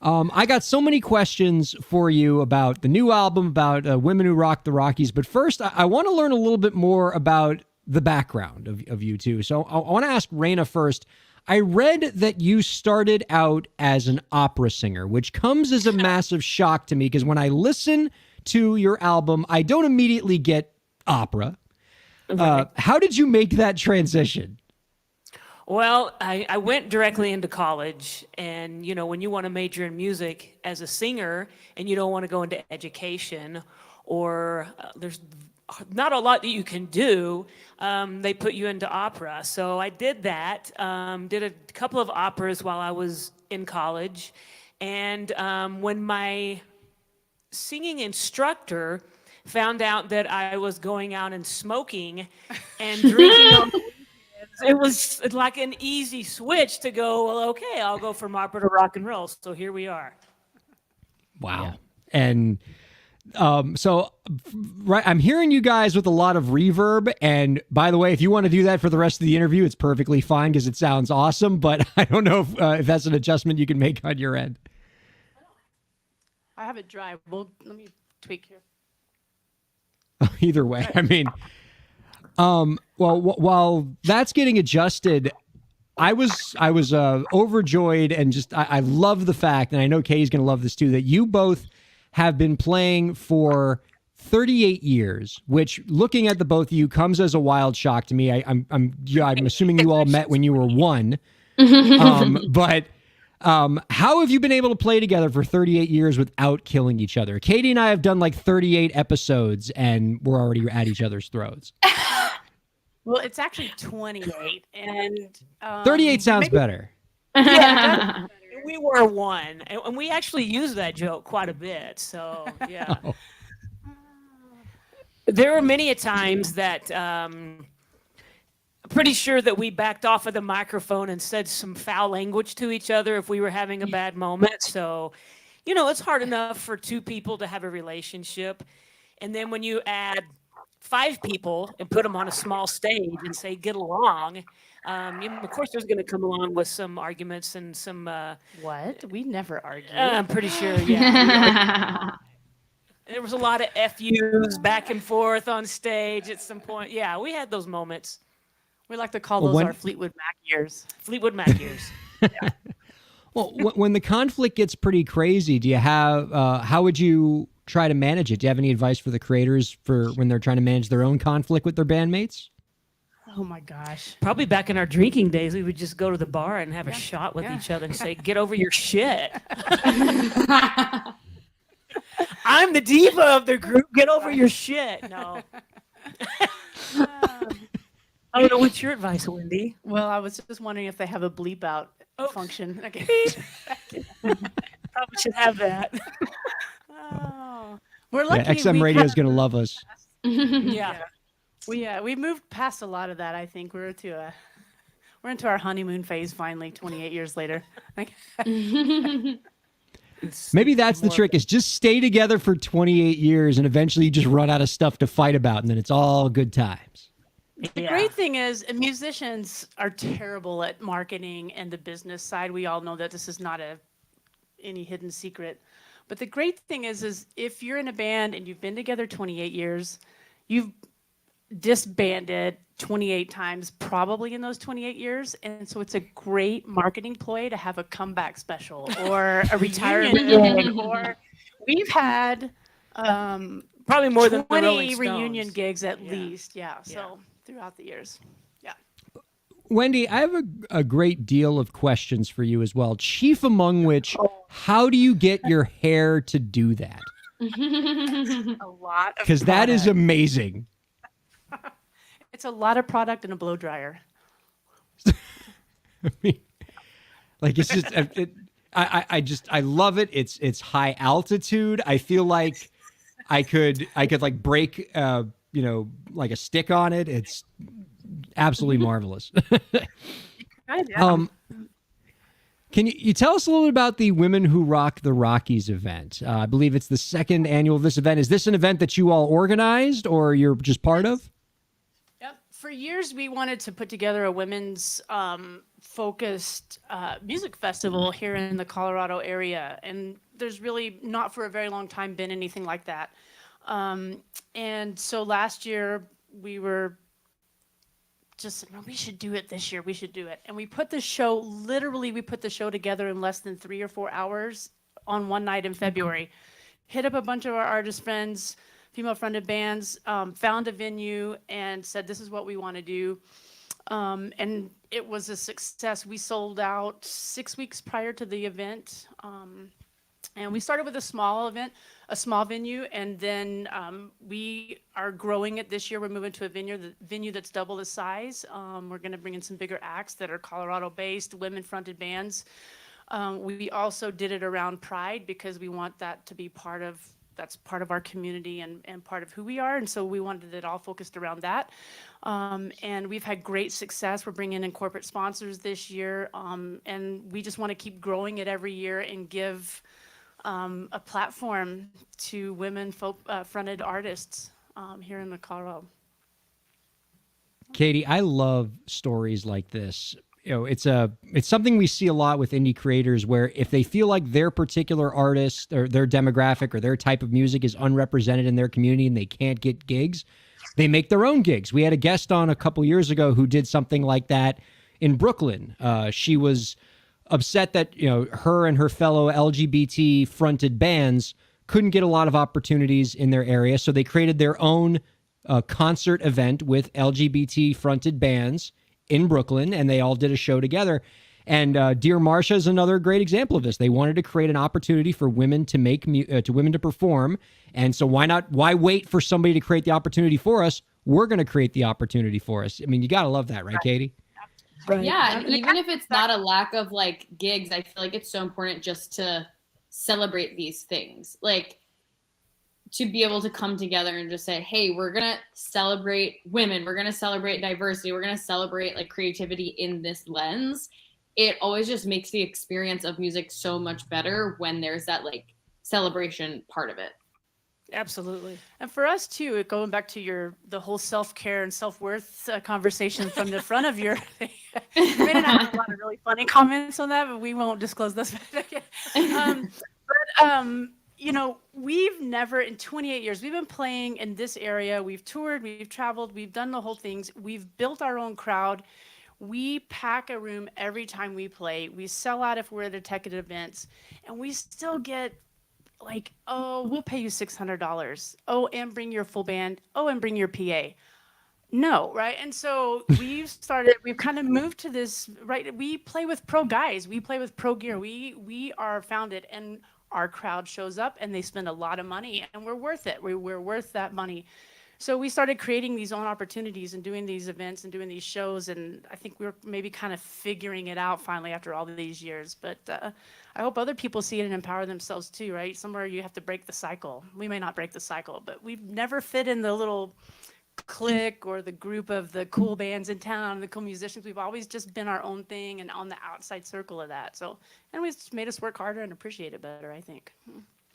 I got so many questions for you about the new album, about Women Who Rock the Rockies. But first, I want to learn a little bit more about the background of you two. So I want to ask Raina first. I read that you started out as an opera singer, which comes as a massive shock to me because when I listen to your album, I don't immediately get opera. How did you make that transition? Well, I went directly into college, and when you want to major in music as a singer and you don't want to go into education, or there's not a lot that you can do, they put you into opera. So I did that, did a couple of operas while I was in college, and when my singing instructor found out that I was going out and smoking and drinking on the it was like an easy switch to go, well, okay, I'll go from opera to rock and roll. So here we are. Wow. Yeah. And so I'm hearing you guys with a lot of reverb. And by the way, if you want to do that for the rest of the interview, it's perfectly fine because it sounds awesome. But I don't know if that's an adjustment you can make on your end. I have it dry. Well, let me tweak here. Either way, I mean... well, while that's getting adjusted, I was overjoyed and just I love the fact, and I know Kay's going to love this too, that you both have been playing for 38 years, which looking at the both of you comes as a wild shock to me. I'm assuming you all met when you were one, but how have you been able to play together for 38 years without killing each other? Katie and I have done like 38 episodes, and we're already at each other's throats. Well, it's actually 28, and 38 sounds better. Yeah, we were one, and we actually use that joke quite a bit. So yeah, there were many a times that I'm pretty sure that we backed off of the microphone and said some foul language to each other if we were having a bad moment. So, it's hard enough for two people to have a relationship, and then when you add 5 people and put them on a small stage and say get along, of course there's going to come along with some arguments and some what we never argue. I'm pretty sure, yeah. There was a lot of FUs back and forth on stage at some point. Yeah, we had those moments. We like to call those our Fleetwood Mac years. Fleetwood Mac years. Yeah. Well, when the conflict gets pretty crazy, do you have how would you try to manage it? Do you have any advice for the creators for when they're trying to manage their own conflict with their bandmates? Oh my gosh. Probably back in our drinking days, we would just go to the bar and have a shot with each other and say, get over your shit. I'm the diva of the group. Get over your shit. No. I don't know. What's your advice, Wendy? Well, I was just wondering if they have a bleep out function. Okay. Probably should have that. Oh, we're lucky. Yeah, XM Radio is going to love us. Yeah. We moved past a lot of that. I think we're into our honeymoon phase finally. 28 years later. Maybe that's the trick: is just stay together for 28 years, and eventually you just run out of stuff to fight about, and then it's all good times. The great thing is musicians are terrible at marketing and the business side. We all know that this is not any hidden secret. But the great thing is if you're in a band and you've been together 28 years, you've disbanded 28 times probably in those 28 years. And so it's a great marketing ploy to have a comeback special or a retirement gig. Or we've had probably more than 20 reunion gigs at least. Yeah. So throughout the years. Yeah. Wendy, I have a great deal of questions for you as well. Chief among which, how do you get your hair to do that? A lot of because that is amazing. It's a lot of product and a blow dryer. I mean, like it's just I love it. It's high altitude. I feel like I could like break like a stick on it. It's absolutely marvelous. Can you tell us a little bit about the Women Who Rock the Rockies event? I believe it's the second annual of this event. Is this an event that you all organized or you're just part of? Yep. For years, we wanted to put together a women's focused music festival here in the Colorado area. And there's really not for a very long time been anything like that. And so last year, we were just, we should do it this year. We should do it. And we put the show, literally, we put the show together in less than 3 or 4 hours on one night in February. Hit up a bunch of our artist friends, female fronted bands, found a venue and said, this is what we want to do. And it was a success. We sold out 6 weeks prior to the event. And we started with a small event, a small venue, and then we are growing it this year. We're moving to a venue that's double the size. We're going to bring in some bigger acts that are Colorado-based, women-fronted bands. We also did it around Pride because we want that to be that's part of our community and part of who we are. And so we wanted it all focused around that. And we've had great success. We're bringing in corporate sponsors this year. And we just want to keep growing it every year and give a platform to women fronted artists here in the Colorado. Katie, I love stories like this. You know, it's something we see a lot with indie creators where if they feel like their particular artist or their demographic or their type of music is unrepresented in their community and they can't get gigs, they make their own gigs. We had a guest on a couple years ago who did something like that in Brooklyn. She was upset that, you know, her and her fellow LGBT fronted bands couldn't get a lot of opportunities in their area. So they created their own concert event with LGBT fronted bands in Brooklyn, and they all did a show together. And Dear Marsha is another great example of this. They wanted to create an opportunity for women to women to perform. And so why wait for somebody to create the opportunity for us? We're going to create the opportunity for us. I mean, you got to love that, right, Katie? Right. Yeah, and even if it's not a lack of like gigs, I feel like it's so important just to celebrate these things. Like to be able to come together and just say, hey, we're going to celebrate women. We're going to celebrate diversity. We're going to celebrate like creativity in this lens. It always just makes the experience of music so much better when there's that like celebration part of it. Absolutely. And for us too, going back to the whole self-care and self-worth conversation from the front of your thing. We didn't have a lot of really funny comments on that, but we won't disclose those. You know, we've never, in 28 years, we've been playing in this area. We've toured, we've traveled, we've done the whole things. We've built our own crowd. We pack a room every time we play. We sell out if we're at ticketed events. And we still get like, oh, we'll pay you $600. Oh, and bring your full band. Oh, and bring your PA. No, right? And so we've kind of moved to this, right? We play with pro guys. We play with pro gear. We are founded, and our crowd shows up and they spend a lot of money, and we're worth it. We're worth that money. So we started creating these own opportunities and doing these events and doing these shows. And I think we're maybe kind of figuring it out finally after all of these years. But I hope other people see it and empower themselves too, right? Somewhere you have to break the cycle. We may not break the cycle, but we've never fit in the little clique or the group of the cool bands in town, the cool musicians. We've always just been our own thing and on the outside circle of that. So, and it's made us work harder and appreciate it better, I think.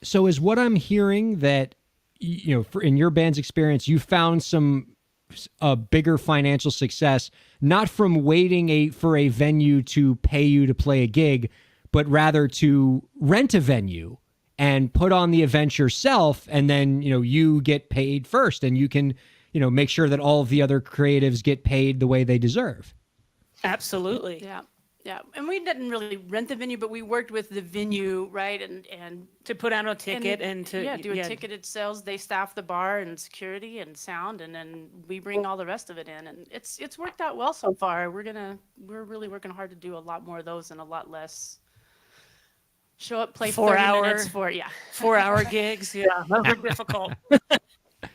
So is what I'm hearing that, you know, in your band's experience, you found a bigger financial success, not from waiting for a venue to pay you to play a gig, but rather to rent a venue and put on the event yourself. And then, you know, you get paid first and you can, you know, make sure that all of the other creatives get paid the way they deserve. Absolutely. Yeah. Yeah. And we didn't really rent the venue, but we worked with the venue, right? And to put out a ticket and to do a ticketed sales. They staff the bar and security and sound, and then we bring all the rest of it in. And it's worked out well so far. We're really working hard to do a lot more of those and a lot less show up, play 4 30 minutes for 4-hour gigs. Yeah, those are difficult.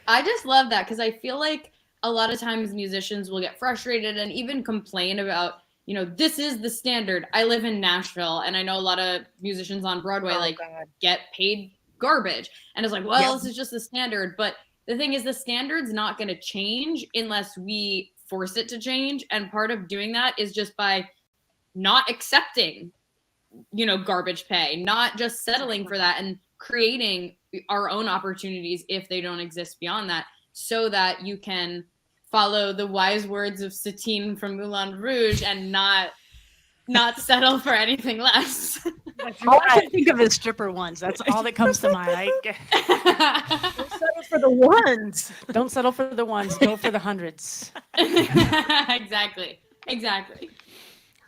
I just love that because I feel like a lot of times musicians will get frustrated and even complain about, you know, this is the standard. I live in Nashville, and I know a lot of musicians on Broadway get paid garbage. And it's like, well, this is just the standard. But the thing is, the standard's not going to change unless we force it to change. And part of doing that is just by not accepting, you know, garbage pay, not just settling for that, and creating our own opportunities if they don't exist beyond that, so that you can follow the wise words of Satine from Moulin Rouge and not settle for anything less. All I can think of is stripper ones. That's all that comes to mind. Don't settle for the ones. Don't settle for the ones. Go for the hundreds. Exactly.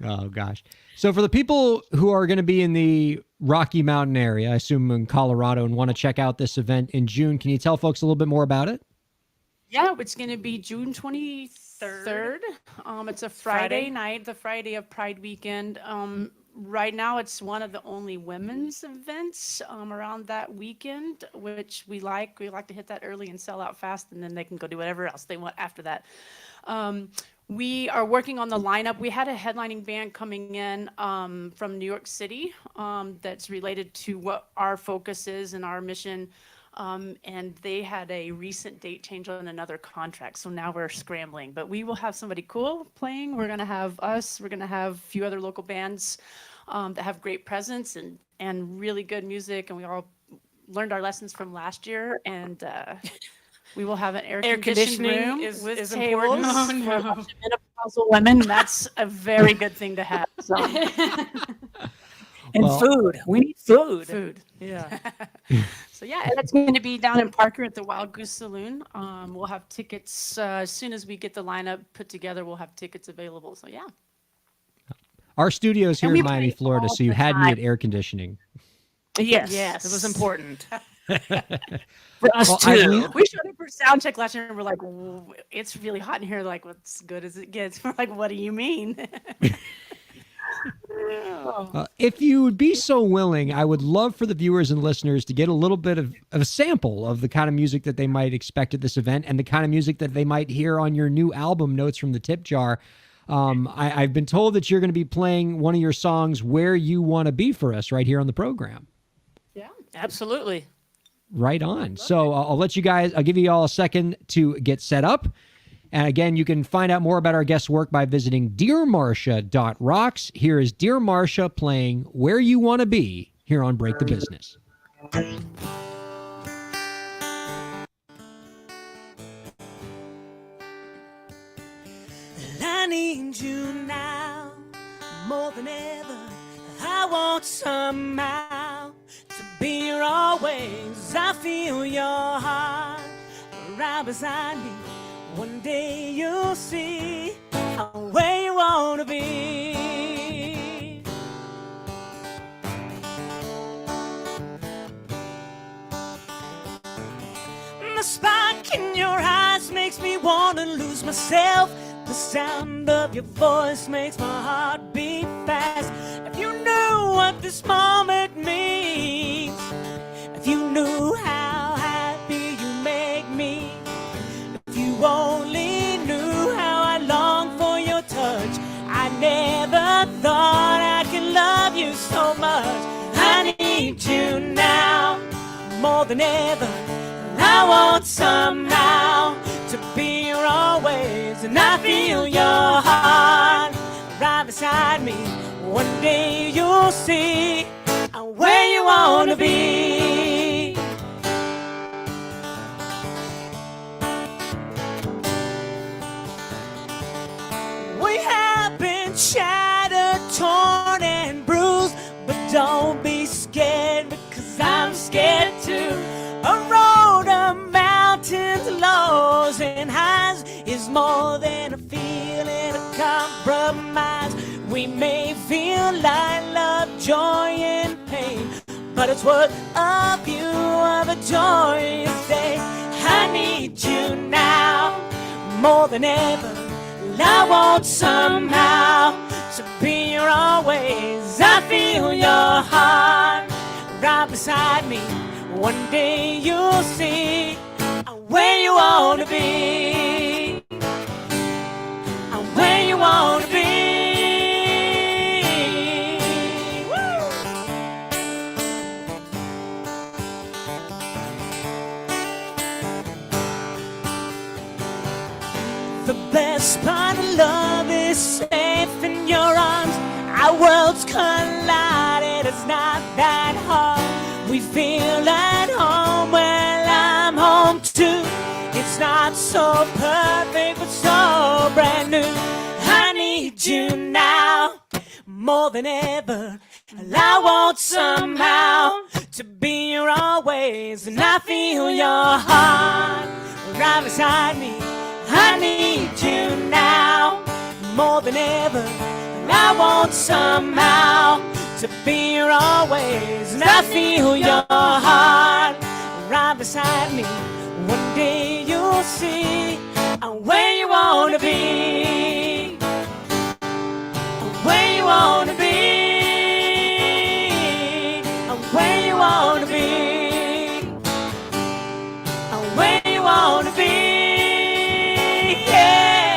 Oh, gosh. So for the people who are going to be in the Rocky Mountain area, I assume in Colorado, and want to check out this event in June, can you tell folks a little bit more about it? Yeah, it's going to be June 23rd. It's a Friday night, the Friday of Pride weekend. Right now, it's one of the only women's events around that weekend, which we like. We like to hit that early and sell out fast, and then they can go do whatever else they want after that. We are working on the lineup. We had a headlining band coming in from New York City that's related to what our focus is and our mission. And they had a recent date change on another contract. So now we're scrambling. But we will have somebody cool playing. We're going to have us. We're going to have a few other local bands that have great presence and really good music. And we all learned our lessons from last year. And we will have an air conditioning room is tables important. for menopausal women. That's a very good thing to have. So. And food. We need food. Food. Yeah. So yeah, and it's going to be down in Parker at the Wild Goose Saloon. We'll have tickets as soon as we get the lineup put together. We'll have tickets available. So yeah. Our studio's here we in Miami, play Florida, all so you the had me time. at air conditioning. Yes. It was important. For us Well, too. We showed up for sound check last year and we're like, it's really hot in here. Like, what's good as it gets? We're like, what do you mean? If you would be so willing, I would love for the viewers and listeners to get a little bit of a sample of the kind of music that they might expect at this event and the kind of music that they might hear on your new album, Notes from the Tip Jar. I've been told that you're going to be playing one of your songs, Where You Want to Be, for us right here on the program. Yeah. Absolutely. Right on. So I'll give you all a second to get set up. And again, you can find out more about our guest's work by visiting dearmarsha.rocks. Here is Dear Marsha playing Where You Want to Be here on Break the Business. I need you now more than ever. I want somehow to be here always. I feel your heart right beside me. One day you'll see where you want to be. The spark in your eyes makes me want to lose myself. The sound of your voice makes my heart beat fast. If you knew what this moment means, if you knew how happy you make me, if you only knew how I long for your touch, I never thought I could love you so much. I need you now more than ever. I want somehow to be here always, and I feel your heart right beside me. One day you'll see where you want to be. We have been shattered, torn and bruised, but don't be scared because I'm scared too. A road of mountains, lows and highs is more than a feeling, a compromise. We may feel like love, joy and pain, but it's worth a view of a joyous day. I need you now more than ever. I want somehow to be here always. I feel your heart right beside me. One day you'll see where you want to be, where you want to be. Woo! The best part of love is safe in your arms. Our worlds collided, it's not that hard. We feel at home, well, I'm home too. It's not so so perfect, but so brand new. I need you now more than ever. And I want somehow to be here always. And I feel your heart right beside me. I need you now more than ever. And I want somehow to be here always. And I feel your heart right beside me. One day you'll see where you want to be. Where you want to be. Where you want to be. Where you want to be. Yeah.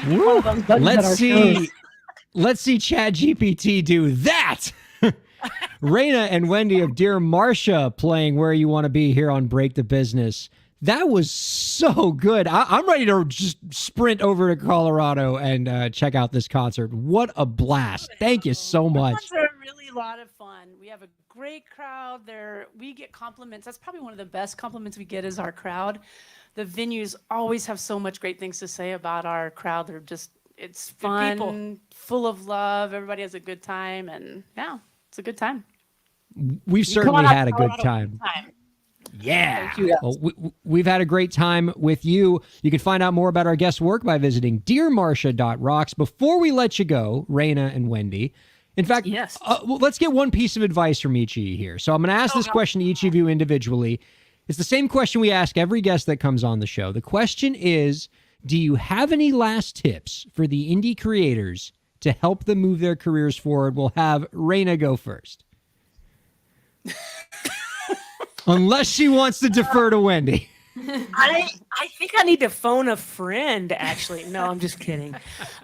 Woo. Let's see Chad GPT do that. Raina and Wendy of Dear Marcia playing Where You Want to Be here on Break the Business. That was so good. I'm ready to just sprint over to Colorado and check out this concert. What a blast. Thank you so much. Concerts are really a lot of fun. We have a great crowd there. We get compliments. That's probably one of the best compliments we get is our crowd. The venues always have so much great things to say about our crowd. They're just, it's fun, full of love. Everybody has a good time. And yeah, it's a good time. We've certainly had a good time. Yeah. Thank you. Well, we've had a great time with you. You can find out more about our guest work by visiting dearmarcia.rocks. Before we let you go, Raina and Wendy, in fact, yes. Well, let's get one piece of advice from each of you here. So I'm going to ask this question to each of you individually. It's the same question we ask every guest that comes on the show. The question is, do you have any last tips for the indie creators to help them move their careers forward? We'll have Raina go first. Unless she wants to defer to Wendy. I think I need to phone a friend, actually. No, I'm just kidding.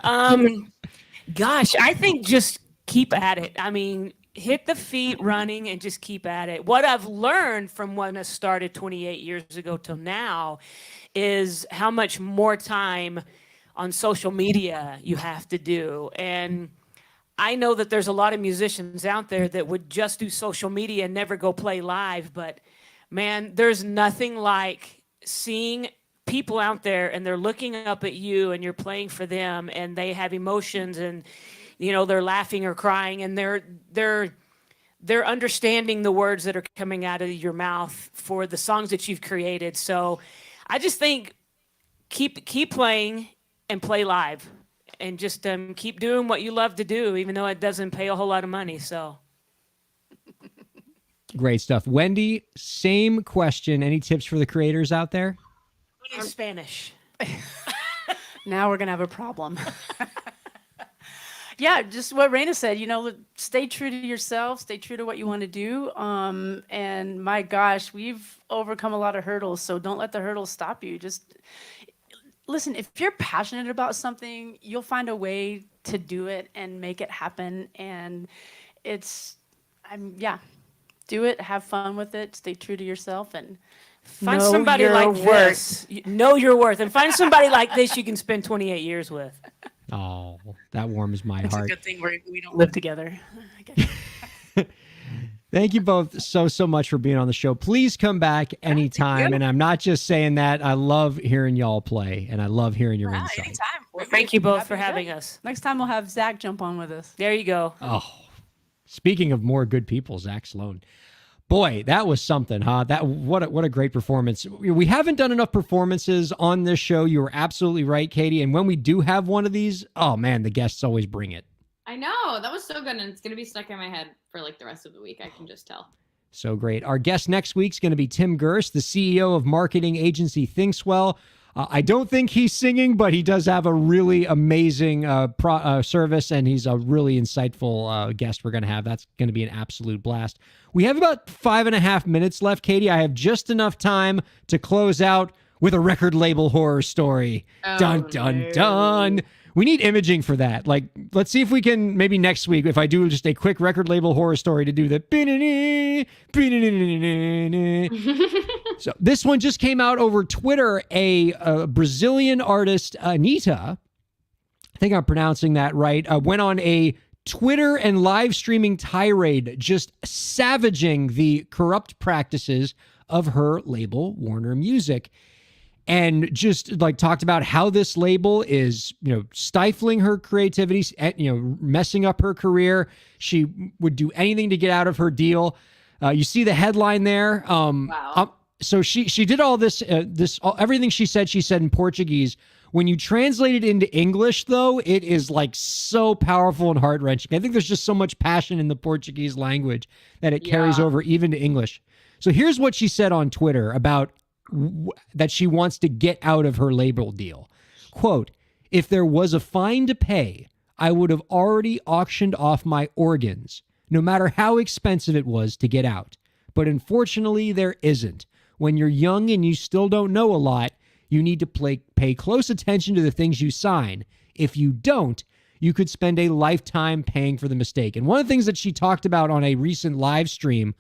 Gosh, I think just keep at it. I mean, hit the feet running and just keep at it. What I've learned from when I started 28 years ago till now is how much more time on social media you have to do. And I know that there's a lot of musicians out there that would just do social media and never go play live, but man, there's nothing like seeing people out there and they're looking up at you and you're playing for them and they have emotions and, you know, they're laughing or crying and they're understanding the words that are coming out of your mouth for the songs that you've created. So I just think keep playing and play live and just keep doing what you love to do, even though it doesn't pay a whole lot of money. So. Great stuff. Wendy, same question. Any tips for the creators out there? In Spanish. Now we're going to have a problem. Yeah, just what Raina said, you know, stay true to yourself, stay true to what you want to do. And my gosh, we've overcome a lot of hurdles, so don't let the hurdles stop you. Just listen, if you're passionate about something, you'll find a way to do it and make it happen. And do it, have fun with it, stay true to yourself, and find know somebody your like worth. this. Know your worth, and find somebody like this you can spend 28 years with. Oh, that warms my It's a heart. good thing we don't live together. Thank you both so much for being on the show. Please come back anytime. And I'm not just saying that. I love hearing y'all play, and I love hearing your insight. Anytime. Well, thank you both for having us. Next time we'll have Zach jump on with us. There you go. Oh, speaking of more good people, Zach Sloan. Boy, that was something, huh? What a great performance. We haven't done enough performances on this show. You were absolutely right, Katie. And when we do have one of these, oh man, the guests always bring it. I know. That was so good. And it's going to be stuck in my head for like the rest of the week. I can just tell. So great. Our guest next week's going to be Tim Gerst, the CEO of marketing agency Thinkswell. I don't think he's singing, but he does have a really amazing service, and he's a really insightful guest we're going to have. That's going to be an absolute blast. We have about 5.5 minutes left, Katie. I have just enough time to close out with a record label horror story. Dun, dun, dun. We need imaging for that. Like, let's see if we can, maybe next week, if I do just a quick record label horror story to do the. So this one just came out over Twitter. A Brazilian artist, Anitta, think I'm pronouncing that right, went on a Twitter and live streaming tirade, just savaging the corrupt practices of her label, Warner Music. And just like talked about how this label is, stifling her creativity, messing up her career. She would do anything to get out of her deal. You see the headline there. Wow. So she did all this, everything she said in Portuguese. When you translate it into English, though, it is like so powerful and heart wrenching. I think there's just so much passion in the Portuguese language that it carries over even to English. So here's what she said on Twitter about that she wants to get out of her label deal. Quote, "If there was a fine to pay, I would have already auctioned off my organs, no matter how expensive it was to get out. But unfortunately, there isn't. When you're young and you still don't know a lot, you need to pay close attention to the things you sign. If you don't, you could spend a lifetime paying for the mistake." And one of the things that she talked about on a recent live stream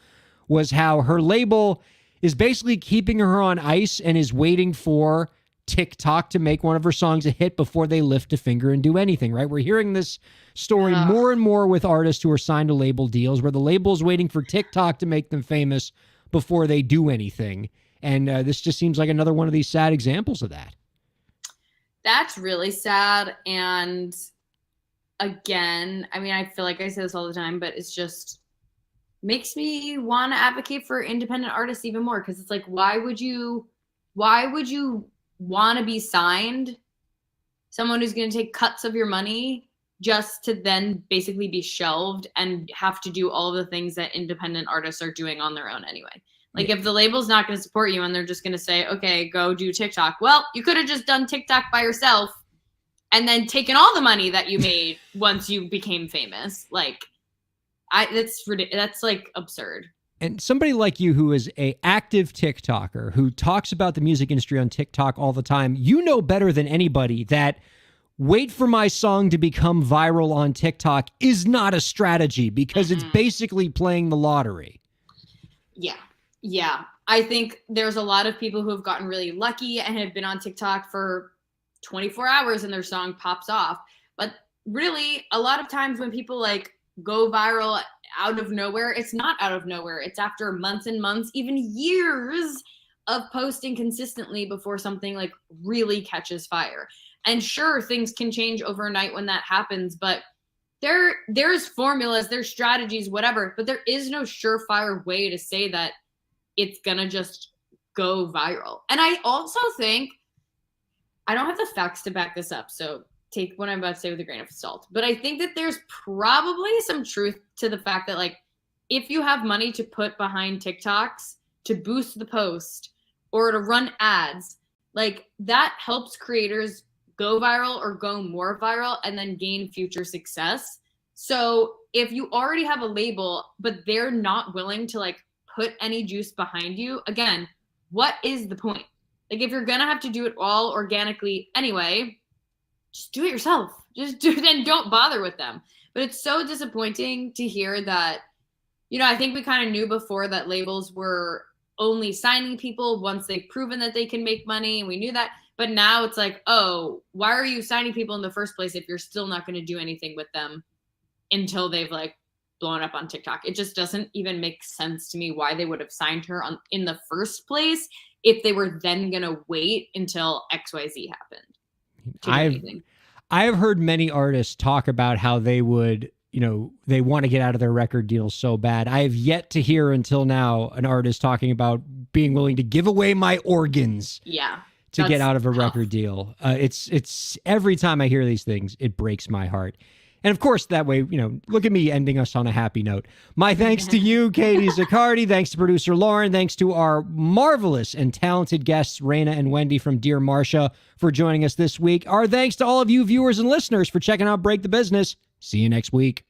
was how her label is basically keeping her on ice and is waiting for TikTok to make one of her songs a hit before they lift a finger and do anything, right? We're hearing this story more and more with artists who are signed to label deals where the label is waiting for TikTok to make them famous before they do anything. And this just seems like another one of these sad examples of that. That's really sad. And again, I mean, I feel like I say this all the time, but it's just makes me want to advocate for independent artists even more. Cause it's like, why would you want to be signed someone who's going to take cuts of your money just to then basically be shelved and have to do all of the things that independent artists are doing on their own anyway? Like if the label's not going to support you and they're just going to say, okay, go do TikTok. Well, you could have just done TikTok by yourself and then taken all the money that you made once you became famous. Like that's like absurd. And somebody like you who is a active TikToker who talks about the music industry on TikTok all the time, you know better than anybody that wait for my song to become viral on TikTok is not a strategy because it's basically playing the lottery. Yeah. Yeah. I think there's a lot of people who have gotten really lucky and have been on TikTok for 24 hours and their song pops off. But really, a lot of times when people like go viral out of nowhere, it's not out of nowhere. It's after months and months, even years of posting consistently before something like really catches fire. And sure, things can change overnight when that happens, but there's formulas, there's strategies, whatever, but there is no surefire way to say that it's gonna just go viral. And I also think, I don't have the facts to back this up, so take what I'm about to say with a grain of salt, but I think that there's probably some truth to the fact that like, if you have money to put behind TikToks to boost the post or to run ads, like that helps creators go viral or go more viral and then gain future success. So if you already have a label, but they're not willing to like put any juice behind you, again, what is the point? Like if you're gonna have to do it all organically anyway, just do it yourself. Just do it and don't bother with them. But it's so disappointing to hear that, I think we kind of knew before that labels were only signing people once they've proven that they can make money. And we knew that. But now it's like, oh, why are you signing people in the first place if you're still not going to do anything with them until they've like blown up on TikTok? It just doesn't even make sense to me why they would have signed her in the first place if they were then going to wait until XYZ happened. I have heard many artists talk about how they would, they want to get out of their record deals so bad. I have yet to hear until now an artist talking about being willing to give away my organs. Yeah. To get out of a record deal. It's every time I hear these things, it breaks my heart. And of course, that way, look at me ending us on a happy note. My thanks to you, Katie Zaccardi. Thanks to producer Lauren. Thanks to our marvelous and talented guests, Raina and Wendy from Dear Marcia, for joining us this week. Our thanks to all of you viewers and listeners for checking out Break the Business. See you next week.